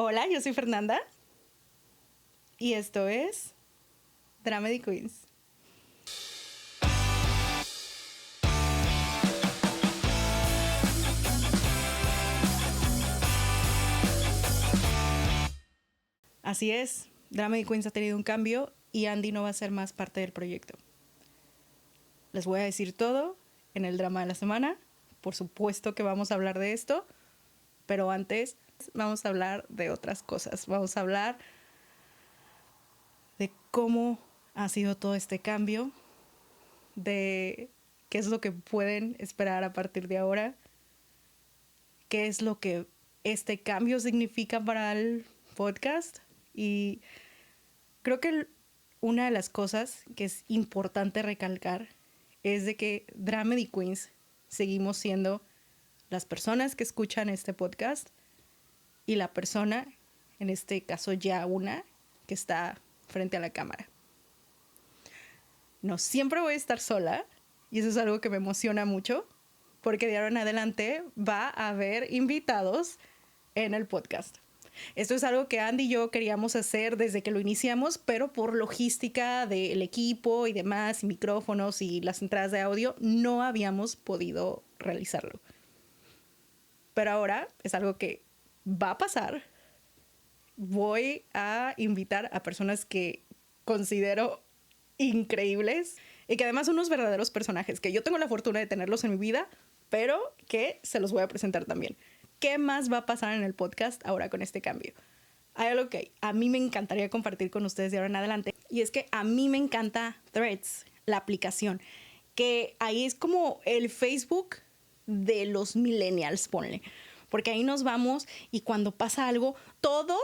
Hola, yo soy Fernanda y esto es Dramedy Queens. Así es, Dramedy Queens ha tenido un cambio y Andy no va a ser más parte del proyecto. Les voy a decir todo en el drama de la semana. Por supuesto que vamos a hablar de esto, pero antes vamos a hablar de otras cosas. Vamos a hablar de cómo ha sido todo este cambio, de qué es lo que pueden esperar a partir de ahora, qué es lo que este cambio significa para el podcast. Y creo que una de las cosas que es importante recalcar es de que Dramedy Queens seguimos siendo las personas que escuchan este podcast y la persona, en este caso ya una, que está frente a la cámara. No siempre voy a estar sola y eso es algo que me emociona mucho porque de ahora en adelante va a haber invitados en el podcast. Esto es algo que Andy y yo queríamos hacer desde que lo iniciamos, pero por logística del equipo y demás, y micrófonos y las entradas de audio, no habíamos podido realizarlo. Pero ahora es algo que va a pasar. Voy a invitar a personas que considero increíbles y que además son unos verdaderos personajes que yo tengo la fortuna de tenerlos en mi vida, pero que se los voy a presentar también. ¿Qué más va a pasar en el podcast ahora con este cambio? Hay algo que a mí me encantaría compartir con ustedes de ahora en adelante, y es que a mí me encanta Threads, la aplicación, que ahí es como el Facebook de los millennials, ponle, porque ahí nos vamos y cuando pasa algo, todo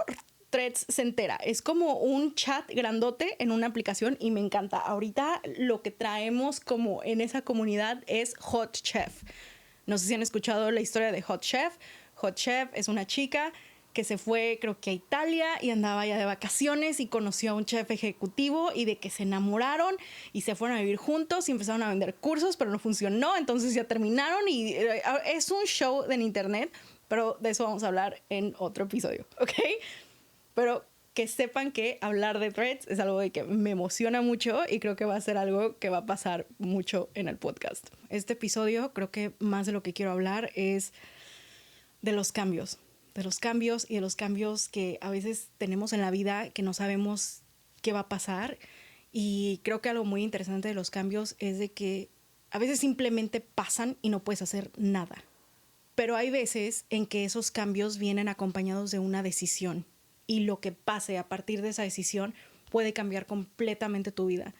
Threads se entera. Es como un chat grandote en una aplicación y me encanta. Ahorita lo que traemos como en esa comunidad es Hot Chef. No sé si han escuchado la historia de Hot Chef. Hot Chef es una chica que se fue, creo que a Italia, y andaba ya de vacaciones y conoció a un chef ejecutivo y de que se enamoraron y se fueron a vivir juntos y empezaron a vender cursos, pero no funcionó, entonces ya terminaron y es un show en internet, pero de eso vamos a hablar en otro episodio, ¿ok? Pero que sepan que hablar de Threads es algo de que me emociona mucho y creo que va a ser algo que va a pasar mucho en el podcast. Este episodio creo que más de lo que quiero hablar es de los cambios y de los cambios que a veces tenemos en la vida que no sabemos qué va a pasar. Y creo que algo muy interesante de los cambios es de que a veces simplemente pasan y no puedes hacer nada. Pero hay veces en que esos cambios vienen acompañados de una decisión y lo que pase a partir de esa decisión puede cambiar completamente tu vida.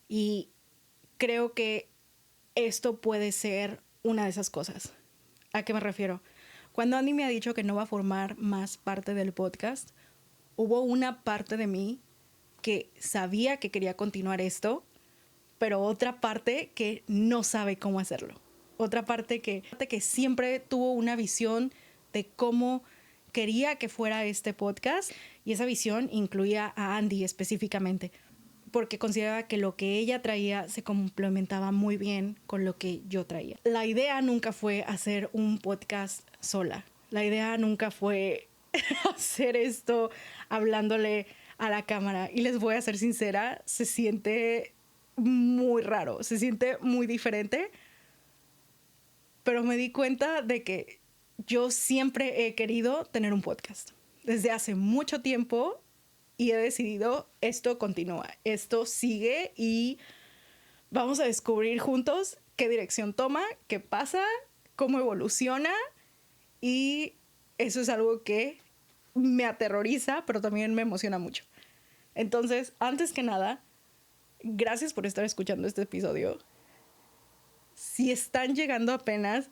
Y creo que esto puede ser una de esas cosas. ¿A qué me refiero? Cuando Andy me ha dicho que no va a formar más parte del podcast, hubo una parte de mí que sabía que quería continuar esto, pero otra parte que no sabe cómo hacerlo. Otra parte que siempre tuvo una visión de cómo quería que fuera este podcast, y esa visión incluía a Andy específicamente, porque consideraba que lo que ella traía se complementaba muy bien con lo que yo traía. La idea nunca fue hacer un podcast sola. La idea nunca fue hacer esto hablándole a la cámara. Y les voy a ser sincera, se siente muy raro, se siente muy diferente. Pero me di cuenta de que yo siempre he querido tener un podcast. Desde hace mucho tiempo. Y he decidido, esto continúa, esto sigue y vamos a descubrir juntos qué dirección toma, qué pasa, cómo evoluciona. Y eso es algo que me aterroriza, pero también me emociona mucho. Entonces, antes que nada, gracias por estar escuchando este episodio. Si están llegando apenas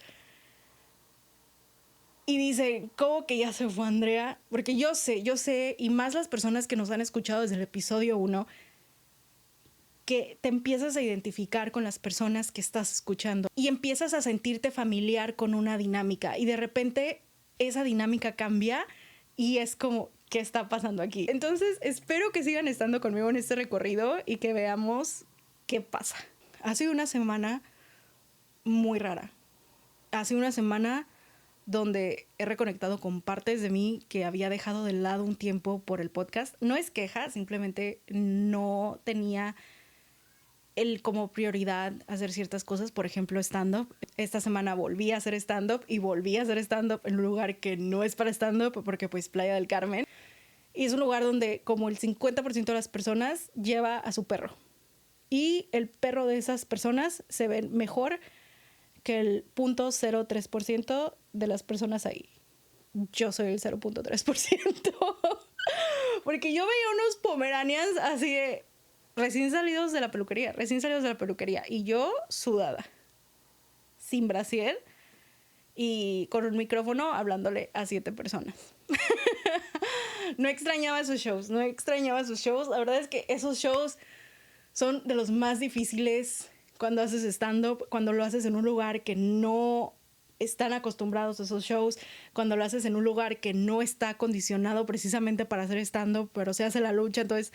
y dicen, ¿cómo que ya se fue Andrea? Porque yo sé, y más las personas que nos han escuchado desde el episodio 1, que te empiezas a identificar con las personas que estás escuchando y empiezas a sentirte familiar con una dinámica y de repente esa dinámica cambia y es como, ¿qué está pasando aquí? Entonces espero que sigan estando conmigo en este recorrido y que veamos qué pasa. Ha sido una semana muy rara. Ha sido una semana donde he reconectado con partes de mí que había dejado de lado un tiempo por el podcast. No es queja, simplemente no tenía como prioridad hacer ciertas cosas, por ejemplo, stand-up. Esta semana volví a hacer stand-up y volví a hacer stand-up en un lugar que no es para stand-up, porque pues Playa del Carmen. Y es un lugar donde como el 50% de las personas lleva a su perro. Y el perro de esas personas se ve mejor que el 0.03% de las personas ahí. Yo soy el 0.3%. Porque yo veía unos pomeranians así de recién salidos de la peluquería. Y yo sudada, sin brasier y con un micrófono hablándole a 7 personas. No extrañaba esos shows. La verdad es que esos shows son de los más difíciles cuando haces stand-up, cuando lo haces en un lugar que no están acostumbrados a esos shows, cuando lo haces en un lugar que no está acondicionado precisamente para hacer stand-up, pero se hace la lucha. Entonces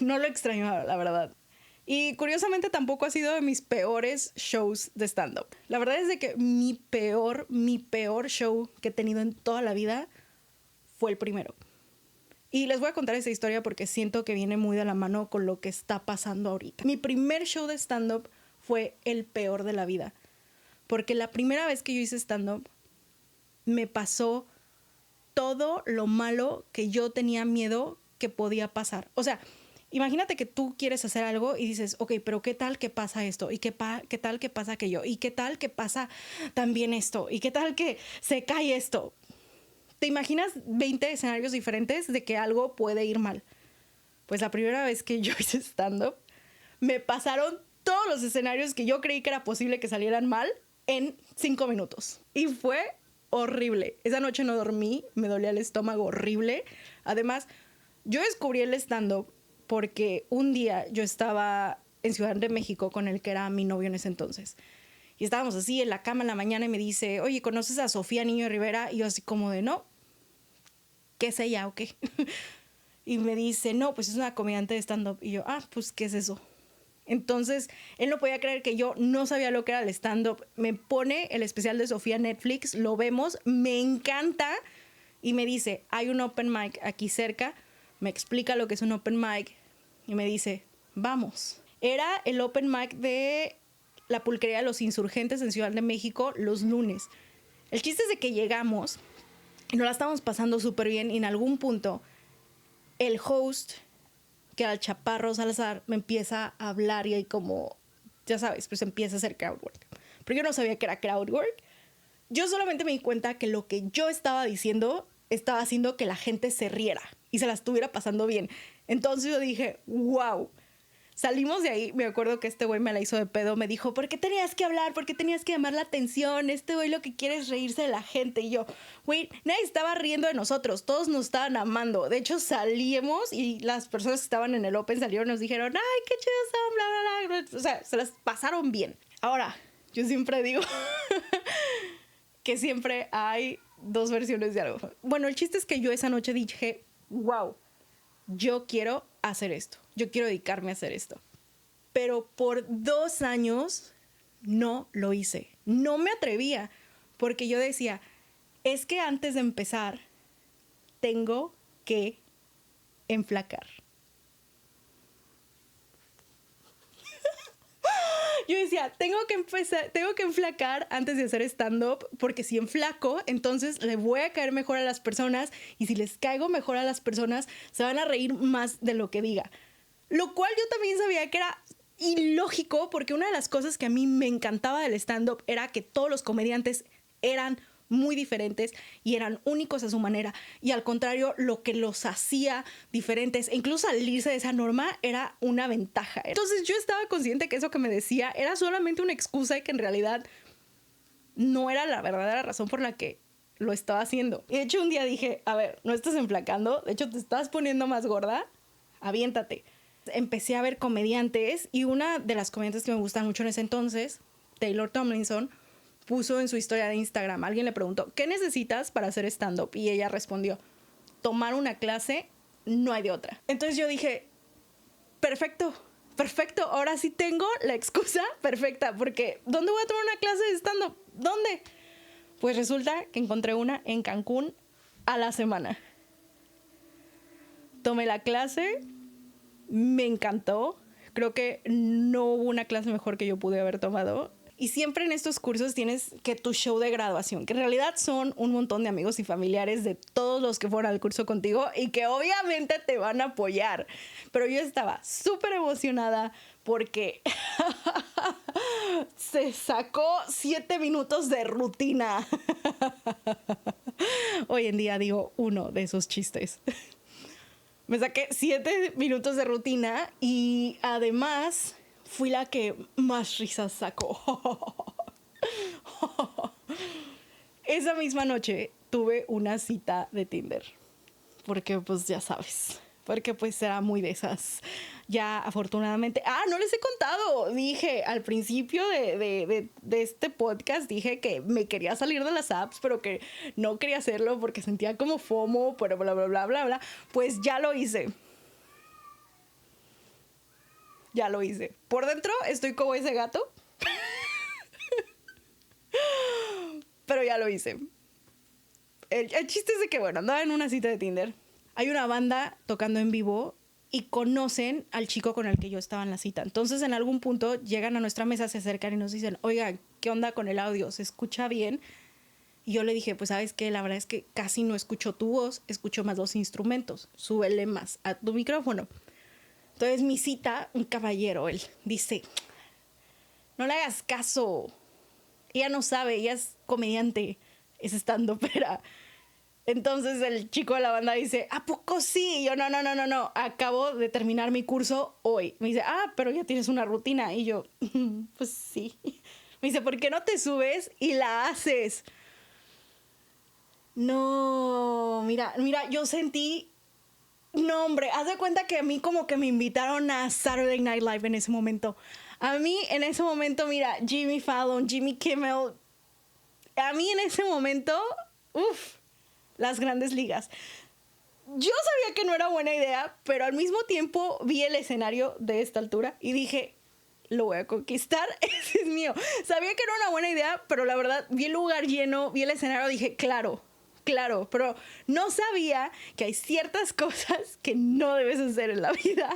no lo extraño, la verdad. Y curiosamente tampoco ha sido de mis peores shows de stand-up. La verdad es de que mi peor show que he tenido en toda la vida fue el primero. Y les voy a contar esa historia porque siento que viene muy de la mano con lo que está pasando ahorita. Mi primer show de stand-up fue el peor de la vida. Porque la primera vez que yo hice stand-up me pasó todo lo malo que yo tenía miedo que podía pasar. O sea, imagínate que tú quieres hacer algo y dices, ok, pero ¿qué tal que pasa esto? ¿Y qué tal que pasa aquello? ¿Y qué tal que pasa también esto? ¿Y qué tal que se cae esto? ¿Te imaginas 20 escenarios diferentes de que algo puede ir mal? Pues la primera vez que yo hice stand-up, me pasaron todos los escenarios que yo creí que era posible que salieran mal en 5 minutos. Y fue horrible. Esa noche no dormí, me dolía el estómago horrible. Además, yo descubrí el stand-up porque un día yo estaba en Ciudad de México con el que era mi novio en ese entonces. Y estábamos así en la cama en la mañana y me dice, oye, ¿conoces a Sofía Niño de Rivera? Y yo así como de, no. ¿Qué es ella o qué? Y me dice, no, pues es una comediante de stand-up. Y yo, pues, ¿qué es eso? Entonces, él no podía creer que yo no sabía lo que era el stand-up. Me pone el especial de Sofía en Netflix, lo vemos, me encanta. Y me dice, hay un open mic aquí cerca. Me explica lo que es un open mic. Y me dice, vamos. Era el open mic de la pulquería de los Insurgentes en Ciudad de México los lunes. El chiste es de que llegamos y nos la estábamos pasando súper bien y en algún punto el host, que era el Chaparro Salazar, me empieza a hablar y ahí como, ya sabes, pues empieza a hacer crowdwork. Pero yo no sabía que era crowdwork. Yo solamente me di cuenta que lo que yo estaba diciendo estaba haciendo que la gente se riera y se la estuviera pasando bien. Entonces yo dije, wow. Salimos de ahí, me acuerdo que este güey me la hizo de pedo, me dijo, ¿por qué tenías que hablar? ¿Por qué tenías que llamar la atención? Este güey lo que quiere es reírse de la gente. Y yo, güey, nadie estaba riendo de nosotros, todos nos estaban amando. De hecho, salimos y las personas que estaban en el Open salieron y nos dijeron, ay, qué chido son, bla, bla, bla. O sea, se las pasaron bien. Ahora, yo siempre digo que siempre hay 2 versiones de algo. Bueno, el chiste es que yo esa noche dije, wow, yo quiero hacer esto. Yo quiero dedicarme a hacer esto. Pero por 2 años no lo hice. No me atrevía porque yo decía, es que antes de empezar tengo que enflacar. Yo decía, tengo que enflacar antes de hacer stand-up, porque si enflaco, entonces le voy a caer mejor a las personas, y si les caigo mejor a las personas, se van a reír más de lo que diga. Lo cual yo también sabía que era ilógico, porque una de las cosas que a mí me encantaba del stand-up era que todos los comediantes eran muy diferentes y eran únicos a su manera, y al contrario, lo que los hacía diferentes e incluso salirse de esa norma era una ventaja. Entonces yo estaba consciente que eso que me decía era solamente una excusa y que en realidad no era la verdadera razón por la que lo estaba haciendo. Y de hecho un día dije, a ver, no estás enflacando, de hecho te estás poniendo más gorda, aviéntate. Empecé a ver comediantes y una de las comediantes que me gustan mucho en ese entonces, Taylor Tomlinson, puso en su historia de Instagram, alguien le preguntó, ¿qué necesitas para hacer stand-up? Y ella respondió, tomar una clase, no hay de otra. Entonces yo dije, perfecto, ahora sí tengo la excusa perfecta, porque ¿dónde voy a tomar una clase de stand-up? ¿Dónde? Pues resulta que encontré una en Cancún a la semana. Tomé la clase, me encantó. Creo que no hubo una clase mejor que yo pude haber tomado. Y siempre en estos cursos tienes que tu show de graduación, que en realidad son un montón de amigos y familiares de todos los que fueron al curso contigo y que obviamente te van a apoyar. Pero yo estaba súper emocionada porque se sacó 7 minutos de rutina. Hoy en día digo uno de esos chistes. Me saqué 7 minutos de rutina y además fui la que más risas sacó. Esa misma noche tuve una cita de Tinder. Porque pues ya sabes. Porque pues era muy de esas. Ya afortunadamente... no les he contado. Dije al principio de este podcast, dije que me quería salir de las apps, pero que no quería hacerlo porque sentía como FOMO, pero bla, bla, bla, bla, bla. Pues ya lo hice. Ya lo hice. Por dentro estoy como ese gato. Pero ya lo hice. El chiste es de que, bueno, andaba en una cita de Tinder. Hay una banda tocando en vivo y conocen al chico con el que yo estaba en la cita. Entonces, en algún punto, llegan a nuestra mesa, se acercan y nos dicen, oigan, ¿qué onda con el audio? ¿Se escucha bien? Y yo le dije, pues, ¿sabes qué? La verdad es que casi no escucho tu voz, escucho más los instrumentos. Súbele más a tu micrófono. Entonces, mi cita, un caballero, él dice, no le hagas caso. Ella no sabe, ella es comediante, es estandopera. Entonces el chico de la banda dice, ¿a poco sí? Y yo, no, acabo de terminar mi curso hoy. Me dice, pero ya tienes una rutina. Y yo, pues sí. Me dice, ¿por qué no te subes y la haces? No, mira, yo sentí... No, hombre, haz de cuenta que a mí como que me invitaron a Saturday Night Live en ese momento. A mí en ese momento, mira, Jimmy Fallon, Jimmy Kimmel. A mí en ese momento, las grandes ligas. Yo sabía que no era buena idea, pero al mismo tiempo vi el escenario de esta altura y dije, lo voy a conquistar, ese es mío. Sabía que no era una buena idea, pero la verdad, vi el lugar lleno, vi el escenario, dije, claro, pero no sabía que hay ciertas cosas que no debes hacer en la vida.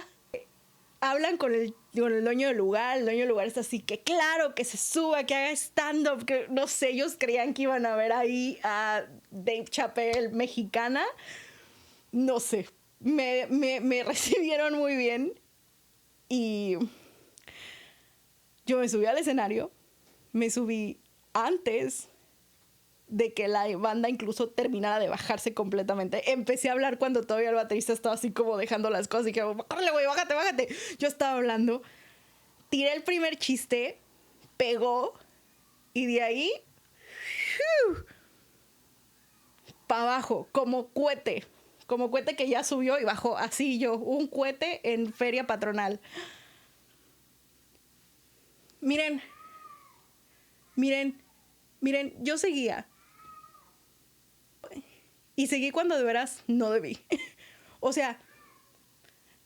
Hablan con el dueño del lugar, el dueño del lugar está así, que claro, que se suba, que haga stand-up, que no sé, ellos creían que iban a ver ahí a Dave Chappelle mexicana, no sé, me recibieron muy bien y yo me subí al escenario, me subí antes de que la banda incluso terminara de bajarse completamente. Empecé a hablar cuando todavía el baterista estaba así como dejando las cosas y que, ¡córrele, güey, bájate! Yo estaba hablando, tiré el primer chiste, pegó y de ahí para abajo, como cohete que ya subió y bajó, así yo, un cohete en feria patronal. Miren, yo seguía. Y seguí cuando de veras no debí. O sea,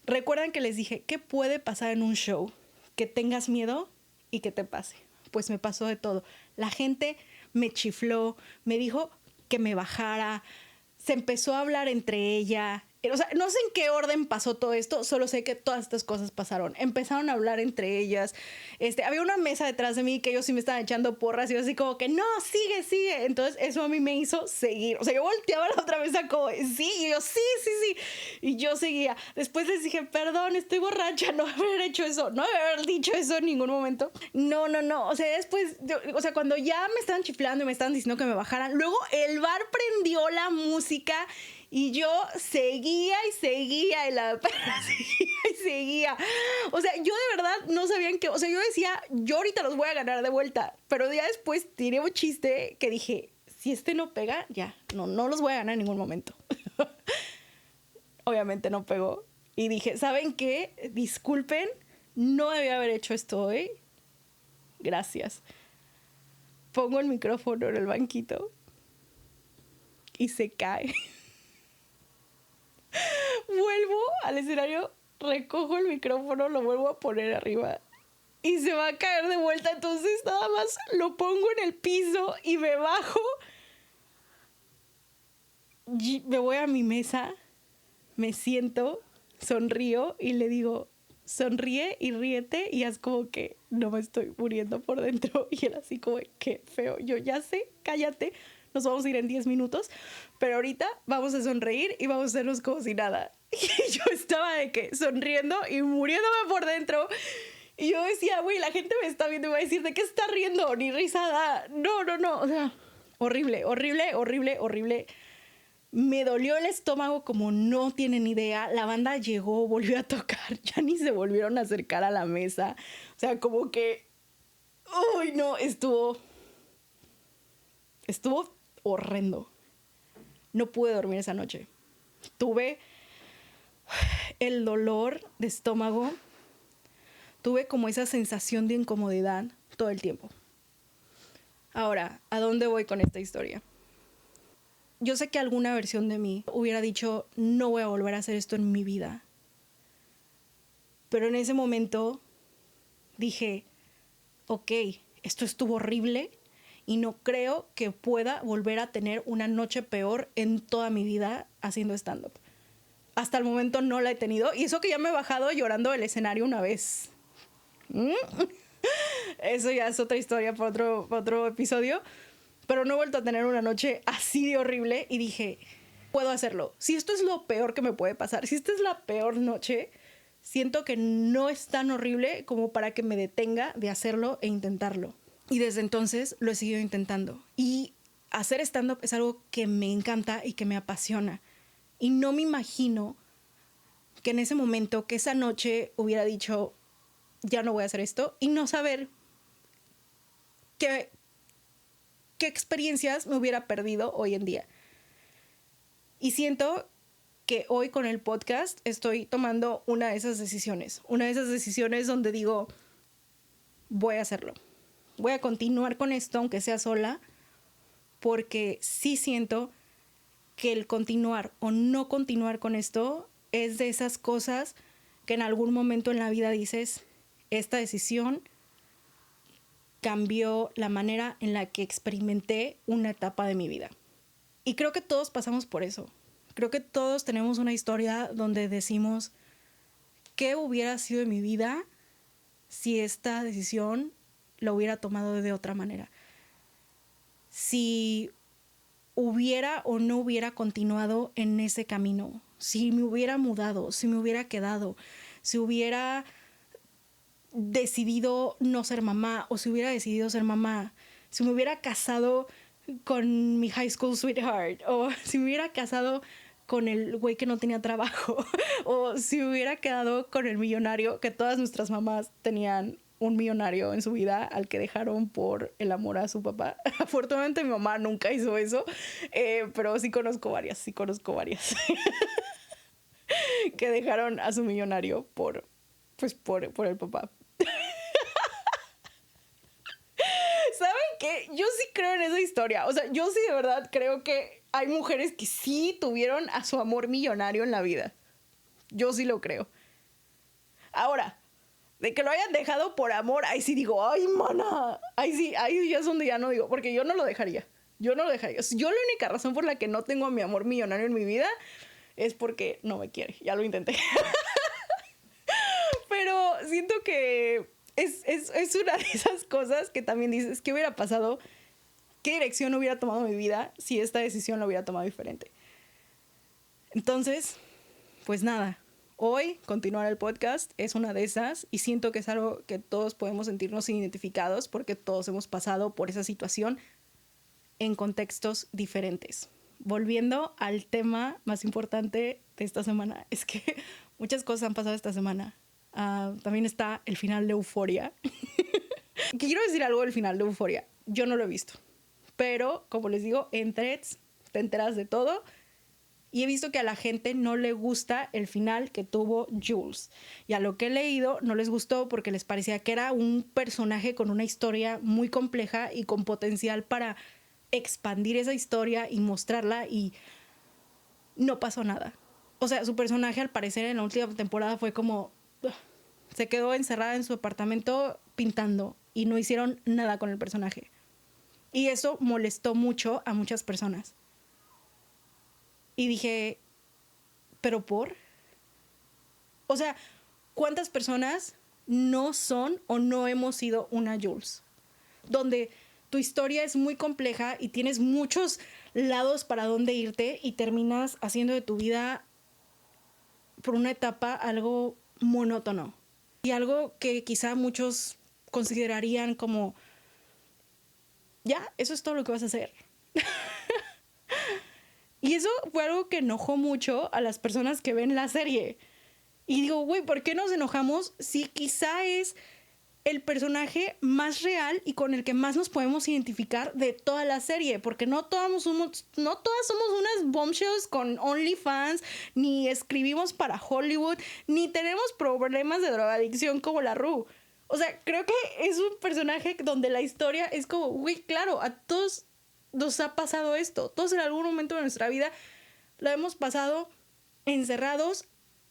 recuerdan que les dije, ¿qué puede pasar en un show? Que tengas miedo y que te pase. Pues me pasó de todo. La gente me chifló, me dijo que me bajara, se empezó a hablar entre ella. O sea, no sé en qué orden pasó todo esto, solo sé que todas estas cosas pasaron. Empezaron a hablar entre ellas. Había una mesa detrás de mí que ellos sí me estaban echando porras y yo así como que, no, sigue. Entonces eso a mí me hizo seguir. O sea, yo volteaba a la otra mesa como, sí, y yo, sí. Y yo seguía. Después les dije, perdón, estoy borracha, no haber hecho eso, no haber dicho eso en ningún momento. No. O sea, después, cuando ya me estaban chiflando y me estaban diciendo que me bajaran, luego el bar prendió la música y yo seguía y la perra seguía. O sea, yo de verdad no sabían que... O sea, yo decía, yo ahorita los voy a ganar de vuelta. Pero ya después tiré un chiste que dije, si no pega, ya, no los voy a ganar en ningún momento. Obviamente no pegó. Y dije, ¿saben qué? Disculpen, no debía haber hecho esto hoy. Gracias. Pongo el micrófono en el banquito y se cae. Vuelvo al escenario, recojo el micrófono, lo vuelvo a poner arriba y se va a caer de vuelta. Entonces nada más lo pongo en el piso y me bajo me voy a mi mesa, me siento, sonrío y le digo, sonríe y ríete y haz como que no me estoy muriendo por dentro. Y él así como, qué feo. Yo ya sé, cállate, nos vamos a ir en 10 minutos, pero ahorita vamos a sonreír y vamos a hacernos como si nada. Y yo estaba de que sonriendo y muriéndome por dentro. Y yo decía, güey, la gente me está viendo y va a decir, ¿de qué está riendo? Ni risada. No, no, no. O sea, horrible, horrible, horrible, horrible. Me dolió el estómago como no tienen idea. La banda llegó, volvió a tocar. Ya ni se volvieron a acercar a la mesa. O sea, como que... Uy, no, estuvo horrendo. No pude dormir esa noche. Tuve el dolor de estómago. Tuve como esa sensación de incomodidad todo el tiempo. Ahora, ¿a dónde voy con esta historia? Yo sé que alguna versión de mí hubiera dicho, no voy a volver a hacer esto en mi vida. Pero en ese momento dije, ok, esto estuvo horrible y no creo que pueda volver a tener una noche peor en toda mi vida haciendo stand-up. Hasta el momento no la he tenido, y eso que ya me he bajado llorando del escenario una vez. Eso ya es otra historia para otro episodio. Pero no he vuelto a tener una noche así de horrible y dije, puedo hacerlo. Si esto es lo peor que me puede pasar, si esta es la peor noche, siento que no es tan horrible como para que me detenga de hacerlo e intentarlo. Y desde entonces lo he seguido intentando. Y hacer stand-up es algo que me encanta y que me apasiona. Y no me imagino que en ese momento, que esa noche hubiera dicho, ya no voy a hacer esto, y no saber qué experiencias me hubiera perdido hoy en día. Y siento que hoy con el podcast estoy tomando una de esas decisiones. Una de esas decisiones donde digo, voy a hacerlo. Voy a continuar con esto, aunque sea sola, porque sí siento que el continuar o no continuar con esto es de esas cosas que en algún momento en la vida dices, esta decisión cambió la manera en la que experimenté una etapa de mi vida. Y creo que todos pasamos por eso. Creo que todos tenemos una historia donde decimos, ¿qué hubiera sido de mi vida si esta decisión la hubiera tomado de otra manera? Si hubiera o no hubiera continuado en ese camino, si me hubiera mudado, si me hubiera quedado, si hubiera decidido no ser mamá o si hubiera decidido ser mamá, si me hubiera casado con mi high school sweetheart o si me hubiera casado con el güey que no tenía trabajo o si me hubiera quedado con el millonario, que todas nuestras mamás tenían un millonario en su vida al que dejaron por el amor a su papá. Afortunadamente mi mamá nunca hizo eso, pero sí conozco varias que dejaron a su millonario por el papá. ¿Saben qué? Yo sí creo en esa historia. O sea, yo sí de verdad creo que hay mujeres que sí tuvieron a su amor millonario en la vida. Yo sí lo creo. Ahora, de que lo hayan dejado por amor, ahí sí digo, ay, mana. Ahí ya es donde ya no digo, porque yo no lo dejaría. Yo no lo dejaría. Yo la única razón por la que no tengo a mi amor millonario en mi vida es porque no me quiere. Ya lo intenté. Pero siento que es una de esas cosas que también dices, ¿qué hubiera pasado? ¿Qué dirección hubiera tomado mi vida si esta decisión la hubiera tomado diferente? Entonces, pues nada, hoy continuar el podcast es una de esas y siento que es algo que todos podemos sentirnos identificados porque todos hemos pasado por esa situación en contextos diferentes. Volviendo al tema más importante de esta semana, es que muchas cosas han pasado esta semana. También está el final de Euphoria. Quiero decir algo del final de Euphoria. Yo no lo he visto. Pero, como les digo, en Threads te enteras de todo. Y he visto que a la gente no le gusta el final que tuvo Jules. Y a lo que he leído no les gustó porque les parecía que era un personaje con una historia muy compleja y con potencial para expandir esa historia y mostrarla, y no pasó nada. O sea, su personaje al parecer en la última temporada fue como... se quedó encerrada en su apartamento pintando y no hicieron nada con el personaje. Y eso molestó mucho a muchas personas. Y dije, ¿pero por? O sea, ¿cuántas personas no son o no hemos sido una Jules? Donde tu historia es muy compleja y tienes muchos lados para dónde irte y terminas haciendo de tu vida por una etapa algo monótono. Y algo que quizá muchos considerarían como, ya, eso es todo lo que vas a hacer. Y eso fue algo que enojó mucho a las personas que ven la serie. Y digo, güey, ¿por qué nos enojamos si quizá es el personaje más real y con el que más nos podemos identificar de toda la serie? Porque no todas somos unas bombshells con OnlyFans, ni escribimos para Hollywood, ni tenemos problemas de drogadicción como la Rue. O sea, creo que es un personaje donde la historia es como, güey, claro, a todos nos ha pasado esto. Todos en algún momento de nuestra vida lo hemos pasado encerrados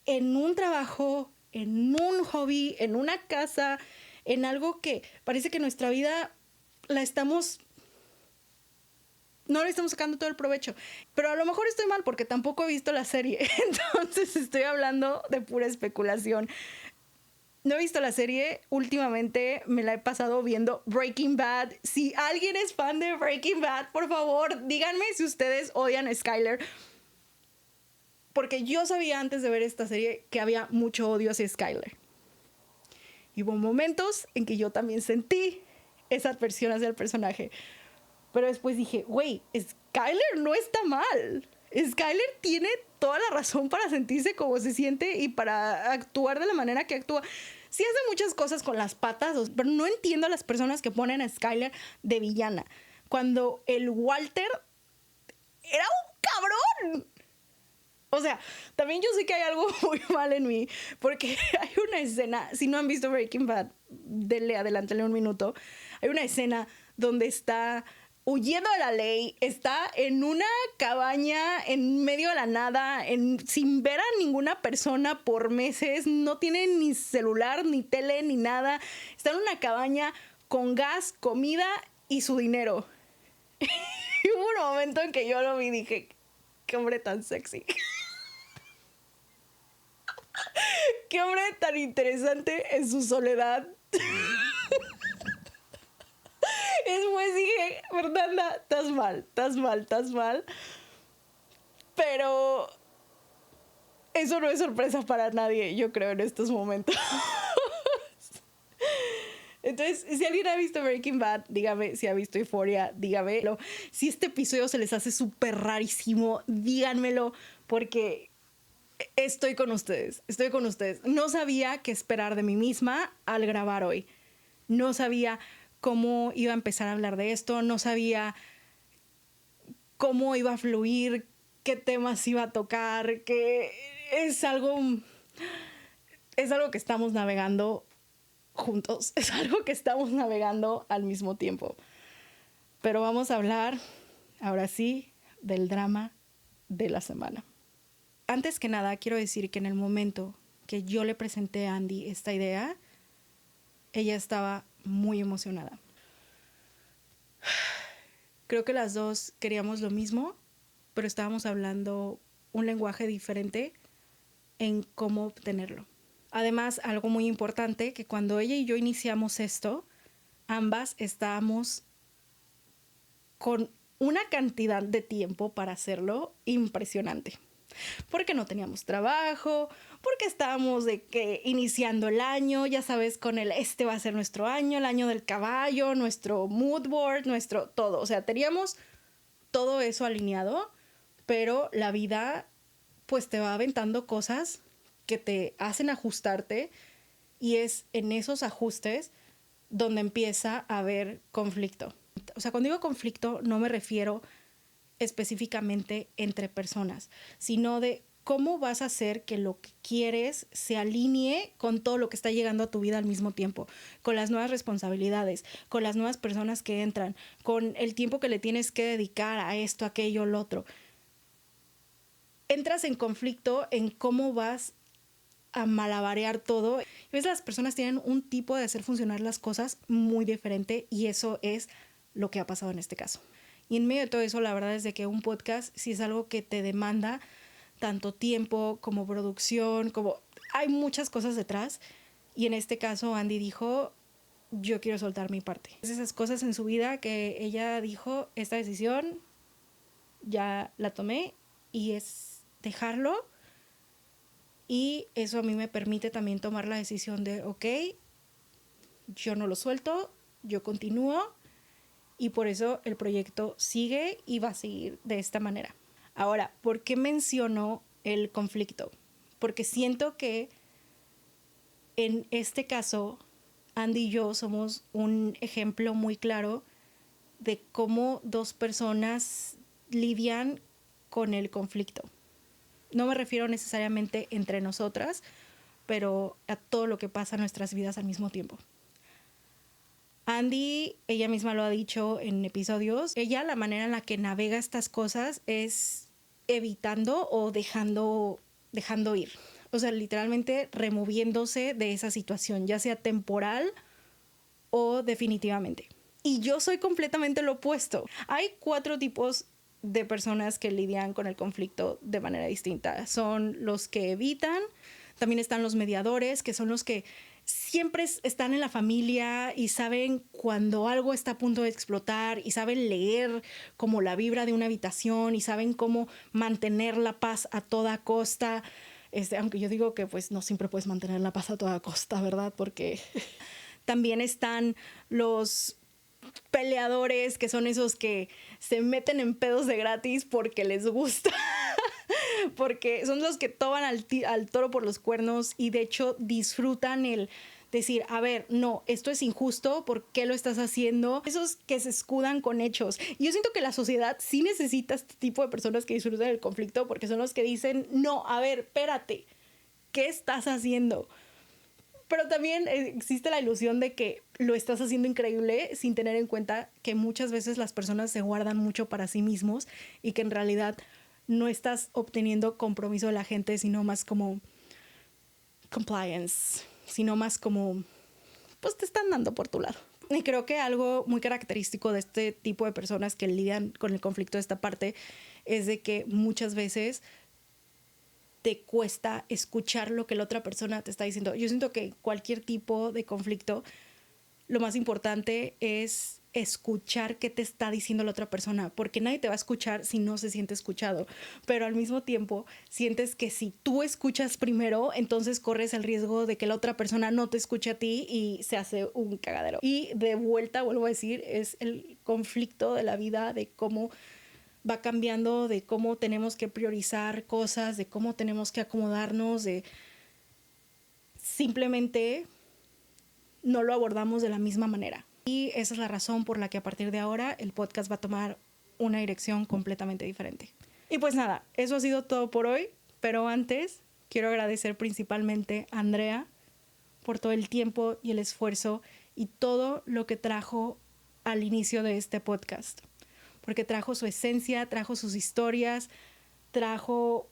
en un trabajo, en un hobby, en una casa, en algo que parece que nuestra vida no le estamos sacando todo el provecho. Pero a lo mejor estoy mal porque tampoco he visto la serie. Entonces estoy hablando de pura especulación. No he visto la serie. Últimamente me la he pasado viendo Breaking Bad. Si alguien es fan de Breaking Bad, por favor, díganme si ustedes odian a Skyler. Porque yo sabía antes de ver esta serie que había mucho odio hacia Skyler. Y hubo momentos en que yo también sentí esa adversión hacia el personaje. Pero después dije, güey, Skyler no está mal. Skyler tiene toda la razón para sentirse como se siente y para actuar de la manera que actúa. Sí hace muchas cosas con las patas, pero no entiendo a las personas que ponen a Skyler de villana. Cuando el Walter era un cabrón. O sea, también yo sé que hay algo muy mal en mí, porque hay una escena, si no han visto Breaking Bad, adelántale un minuto, hay una escena donde está huyendo de la ley, está en una cabaña en medio de la nada, sin ver a ninguna persona por meses, no tiene ni celular, ni tele, ni nada, está en una cabaña con gas, comida y su dinero. Y hubo un momento en que yo lo vi y dije, qué hombre tan sexy. Qué hombre tan interesante en su soledad. Después dije, Fernanda, estás mal. Pero eso no es sorpresa para nadie, yo creo, en estos momentos. Entonces, si alguien ha visto Breaking Bad, dígame. Si ha visto Euphoria, dígamelo. Si este episodio se les hace súper rarísimo, díganmelo, porque estoy con ustedes. No sabía qué esperar de mí misma al grabar hoy. No sabía cómo iba a empezar a hablar de esto. No sabía cómo iba a fluir, qué temas iba a tocar, que es algo que estamos navegando juntos. Es algo que estamos navegando al mismo tiempo. Pero vamos a hablar, ahora sí, del drama de la semana. Antes que nada, quiero decir que en el momento que yo le presenté a Andy esta idea, ella estaba muy emocionada. Creo que las dos queríamos lo mismo, pero estábamos hablando un lenguaje diferente en cómo obtenerlo. Además, algo muy importante, que cuando ella y yo iniciamos esto, ambas estábamos con una cantidad de tiempo para hacerlo impresionante. Porque no teníamos trabajo, porque estábamos iniciando el año, ya sabes, con este va a ser nuestro año, el año del caballo, nuestro mood board, nuestro todo. O sea, teníamos todo eso alineado, pero la vida pues te va aventando cosas que te hacen ajustarte, y es en esos ajustes donde empieza a haber conflicto. O sea, cuando digo conflicto no me refiero específicamente entre personas, sino de cómo vas a hacer que lo que quieres se alinee con todo lo que está llegando a tu vida al mismo tiempo, con las nuevas responsabilidades, con las nuevas personas que entran, con el tiempo que le tienes que dedicar a esto, aquello, lo otro. Entras en conflicto en cómo vas a malabarear todo. Y a veces las personas tienen un tipo de hacer funcionar las cosas muy diferente, y eso es lo que ha pasado en este caso. Y en medio de todo eso, la verdad es de que un podcast sí es algo que te demanda tanto tiempo como producción, como hay muchas cosas detrás. Y en este caso Andy dijo, yo quiero soltar mi parte. Es esas cosas en su vida que ella dijo, esta decisión ya la tomé y es dejarlo. Y eso a mí me permite también tomar la decisión de, ok, yo no lo suelto, yo continúo y por eso el proyecto sigue y va a seguir de esta manera. Ahora, ¿por qué menciono el conflicto? Porque siento que en este caso, Andy y yo somos un ejemplo muy claro de cómo dos personas lidian con el conflicto. No me refiero necesariamente entre nosotras, pero a todo lo que pasa en nuestras vidas al mismo tiempo. Andy, ella misma lo ha dicho en episodios, ella la manera en la que navega estas cosas es evitando o dejando ir. O sea, literalmente removiéndose de esa situación, ya sea temporal o definitivamente. Y yo soy completamente lo opuesto. Hay 4 tipos de personas que lidian con el conflicto de manera distinta. Son los que evitan, también están los mediadores, que son los que siempre están en la familia y saben cuando algo está a punto de explotar y saben leer como la vibra de una habitación y saben cómo mantener la paz a toda costa. Aunque yo digo que pues no siempre puedes mantener la paz a toda costa, ¿verdad? Porque también están los peleadores, que son esos que se meten en pedos de gratis porque les gusta. Porque son los que toman al toro por los cuernos y de hecho disfrutan el decir, a ver, no, esto es injusto, ¿por qué lo estás haciendo? Esos que se escudan con hechos. Y yo siento que la sociedad sí necesita este tipo de personas que disfrutan el conflicto porque son los que dicen, no, a ver, espérate, ¿qué estás haciendo? Pero también existe la ilusión de que lo estás haciendo increíble sin tener en cuenta que muchas veces las personas se guardan mucho para sí mismos y que en realidad no estás obteniendo compromiso de la gente, sino más como compliance, sino más como, pues te están dando por tu lado. Y creo que algo muy característico de este tipo de personas que lidian con el conflicto de esta parte es de que muchas veces te cuesta escuchar lo que la otra persona te está diciendo. Yo siento que cualquier tipo de conflicto, lo más importante es escuchar qué te está diciendo la otra persona, porque nadie te va a escuchar si no se siente escuchado, pero al mismo tiempo sientes que si tú escuchas primero, entonces corres el riesgo de que la otra persona no te escuche a ti y se hace un cagadero. Y de vuelta, vuelvo a decir, es el conflicto de la vida, de cómo va cambiando, de cómo tenemos que priorizar cosas, de cómo tenemos que acomodarnos, de simplemente no lo abordamos de la misma manera. Y esa es la razón por la que a partir de ahora el podcast va a tomar una dirección completamente diferente. Y pues nada, eso ha sido todo por hoy, pero antes quiero agradecer principalmente a Andrea por todo el tiempo y el esfuerzo y todo lo que trajo al inicio de este podcast. Porque trajo su esencia, trajo sus historias, trajo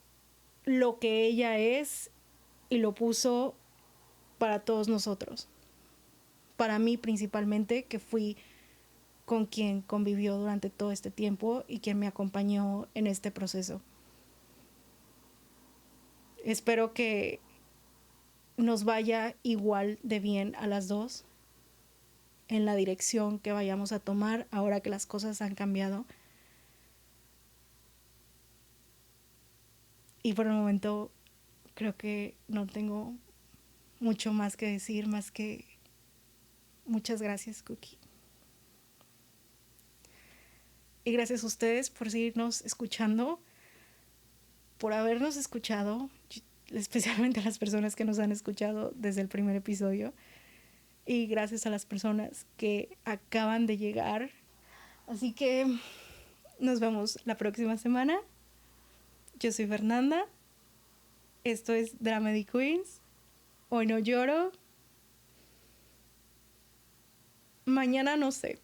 lo que ella es y lo puso para todos nosotros. Para mí principalmente, que fui con quien convivió durante todo este tiempo y quien me acompañó en este proceso. Espero que nos vaya igual de bien a las dos en la dirección que vayamos a tomar ahora que las cosas han cambiado. Y por el momento creo que no tengo mucho más que decir, más que muchas gracias, Cookie. Y gracias a ustedes por seguirnos escuchando, por habernos escuchado, especialmente a las personas que nos han escuchado desde el primer episodio. Y gracias a las personas que acaban de llegar. Así que nos vemos la próxima semana. Yo soy Fernanda. Esto es Dramedy Queens. Hoy no lloro. Mañana no sé.